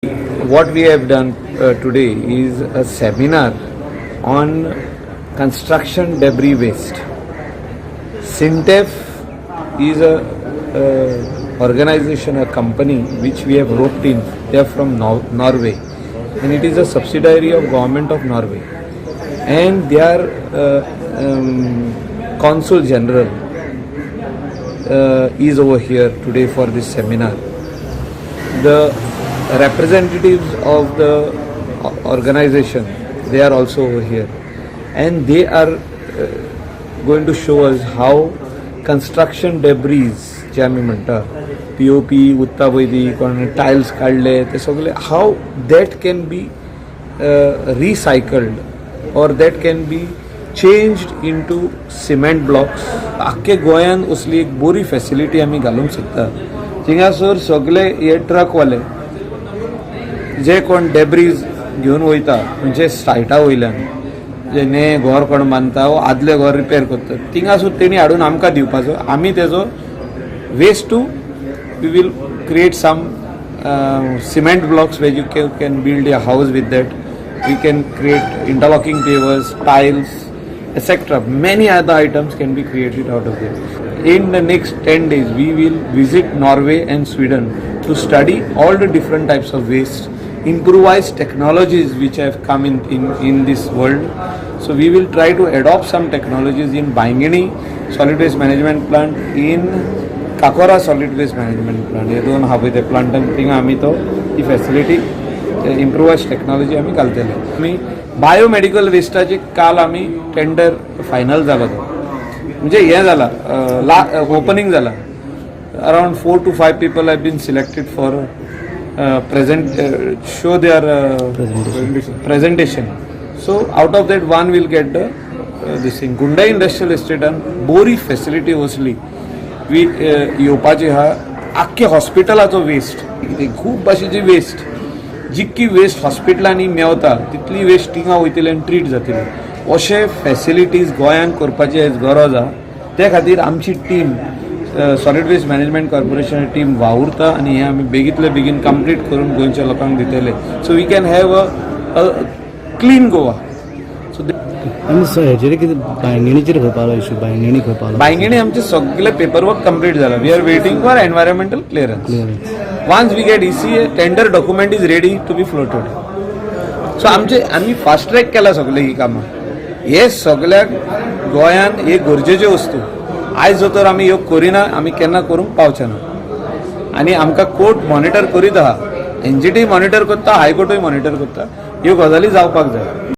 What we have done today is a seminar on construction debris waste. Sintef is a organization, a company which we have roped in. They are from Norway, and it is a subsidiary of government of Norway, and they are consul general is over here today for this seminar. The representatives of the organization, they are also over here, and they are going to show us how construction debris जे आम्ही म्हणटा POP उत्ता वयदी कोण tiles काडले ते सगळे how that can be recycled or that can be changed into cement blocks. आख्खे गोंयान असली एक बरी फॅसिलिटी आमी घालूंक सोदता. थिंगासर सगळे हे ट्रकवाले जे कोण डेब्रीज घेवन वयता म्हणजे सायटा वयल्यान जे ने घर कोण बांदता वो आदले घर रिपेर करता थिंगासून तेणी हाडून आमकां दिवपाचो. आमी तेजो waste to we will create some cement blocks where you can build a house with that. We can create interlocking pavers, tiles, etc. Many other items can be created out of this. In the next 10 days, we will visit Norway and Sweden to study all the different types of waste, improvised technologies which have come in this world. So we will try to adopt some technologies in Baingeni solid waste management plant, in Kakora solid waste management plant. हे दोन हावे ते प्लांटान थिंगा आमी तो ही facility improvised technology आमी घालतले. आमी biomedical वेस्टाचे काल आमी टेंडर फायनल जाला तो म्हणजे हे जाला ओपनिंग जाला. Around 4 to 5 people have been selected for show their presentation. So out of that one will get this thing. Gundai Industrial Estate and बोरी फॅसिलिटी वसली येवपाची हा. आख्खे हॉस्पिटलाचो वेस्ट खूब भाशेची वेस्ट जितकी वेस्ट हॉस्पिटलांनी मेवता तितली वेस्ट थिंगा वयतली आनी ट्रीट जातली. अशे फॅसिलिटीज गोंयांत करपाची आयज गरज आहा. ते खातीर आमची team solid waste management corporation team वावुरता आनी हे आमी बेगींतले बेगीन कंप्लीट करून गोंयच्या लोकांक दितले. So we can have a clean Goa. बांयगेणी आमचे सगळे पेपरवर्क कंप्लीट जाला. We are waiting for environmental clearance. Once we get ECA, tender document is ready to be floated. So आम्ही फास्ट ट्रॅक केला सगळे ही कामां. हे सगळ्याक गोंयान हे गरजेच्यो वस्तू आयज जर आमी ह्यो करिना आमी केन्ना करूंक पावचे ना. आनी आमकां कोर्ट मॉनिटर करीत आहा, NGT मॉनिटर करता, हायकोर्टूय मॉनिटर करता. ह्यो गजाली जावपाक जाय.